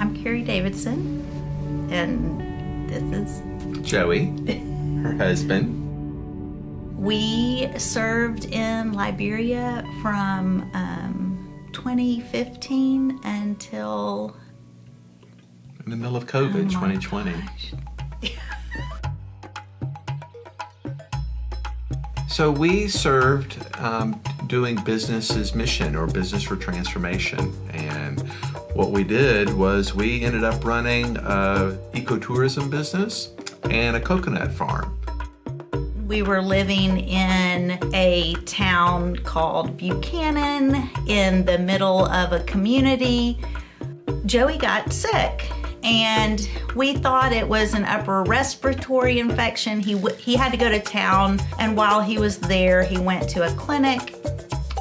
I'm Carrie Davidson, and this is Joey, her husband. We served in Liberia from 2015 until... In the middle of COVID, 2020. So we served doing business as mission or business for transformation. And what we did was we ended up running an ecotourism business and a coconut farm. We were living in a town called Buchanan in the middle of a community. Joey got sick, and we thought it was an upper respiratory infection. He had to go to town, and while he was there, he went to a clinic.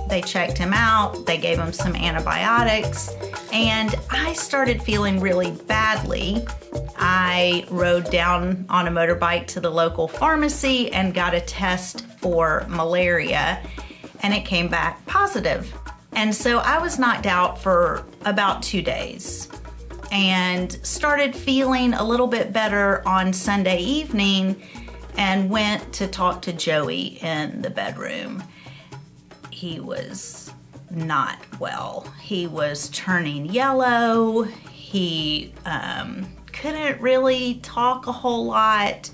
They checked him out, they gave him some antibiotics, and I started feeling really badly. I rode down on a motorbike to the local pharmacy and got a test for malaria, and it came back positive. And so I was knocked out for about 2 days and started feeling a little bit better on Sunday evening and went to talk to Joey in the bedroom. He was not well. He was turning yellow. He couldn't really talk a whole lot.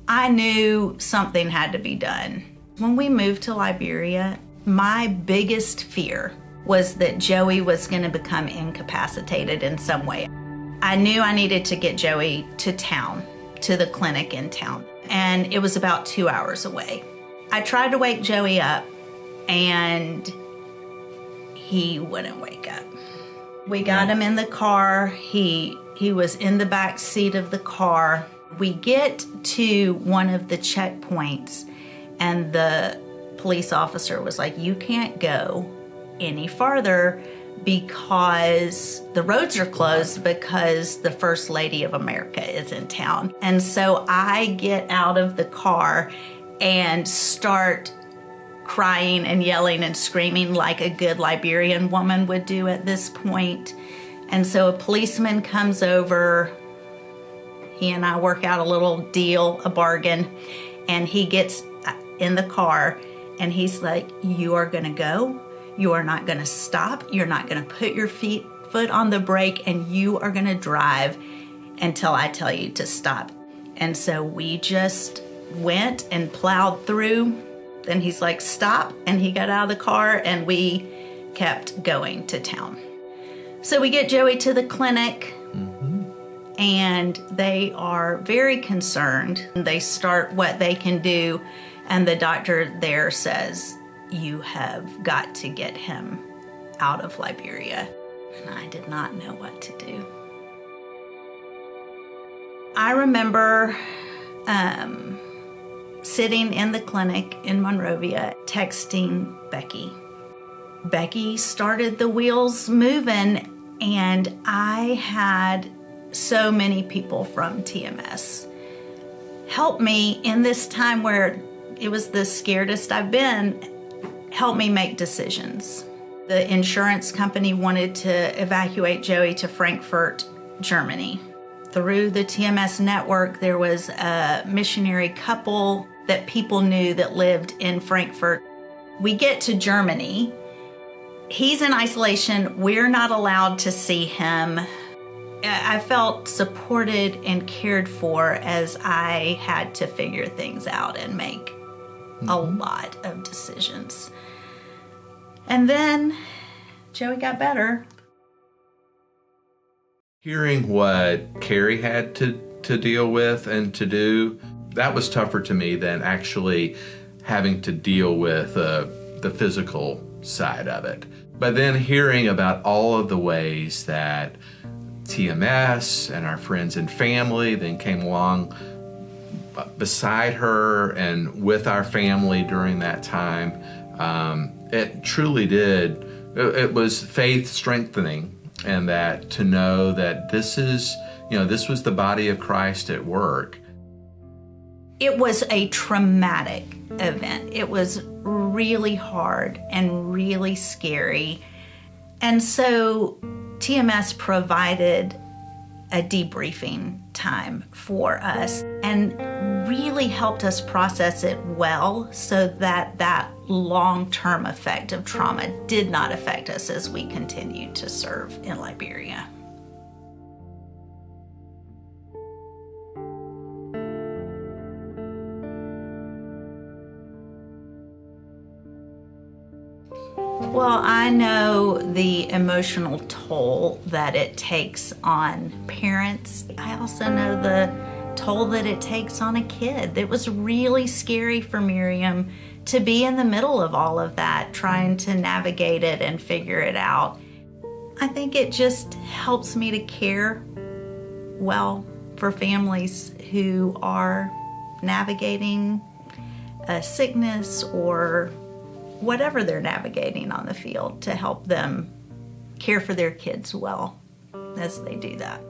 I knew something had to be done. When we moved to Liberia, my biggest fear was that Joey was going to become incapacitated in some way. I knew I needed to get Joey to town, to the clinic in town, and it was about 2 hours away. I tried to wake Joey up, and he wouldn't wake up. We got him in the car. He was in the back seat of the car. We get to one of the checkpoints, and the police officer was like, "You can't go any farther because the roads are closed because the First Lady of America is in town." And so I get out of the car and start crying and yelling and screaming like a good Liberian woman would do at this point. And so a policeman comes over. He and I work out a little deal, a bargain, and he gets in the car and he's like, "You are gonna go. You are not gonna stop. You're not gonna put your foot on the brake, and you are gonna drive until I tell you to stop." And so we just went and plowed through. Then he's like, "Stop," and he got out of the car, and we kept going to town. So we get Joey to the clinic, and they are very concerned. They start what they can do, and the doctor there says, "You have got to get him out of Liberia." And I did not know what to do. I remember sitting in the clinic in Monrovia, texting Becky. Becky started the wheels moving, and I had so many people from TMS help me in this time where it was the scaredest I've been, help me make decisions. The insurance company wanted to evacuate Joey to Frankfurt, Germany. Through the TMS network, there was a missionary couple that people knew that lived in Frankfurt. We get to Germany. He's in isolation. We're not allowed to see him. I felt supported and cared for as I had to figure things out and make a lot of decisions. And then Joey got better. Hearing what Carrie had to deal with and to do, that was tougher to me than actually having to deal with the physical side of it. But then hearing about all of the ways that TMS and our friends and family then came along beside her and with our family during that time, it truly did. It was faith strengthening, and that to know that this was the body of Christ at work. It was a traumatic event. It was really hard and really scary. And so TMS provided a debriefing time for us and really helped us process it well so that that long-term effect of trauma did not affect us as we continued to serve in Liberia. Well, I know the emotional toll that it takes on parents. I also know the toll that it takes on a kid. It was really scary for Miriam to be in the middle of all of that, trying to navigate it and figure it out. I think it just helps me to care well for families who are navigating a sickness or whatever they're navigating on the field, to help them care for their kids well as they do that.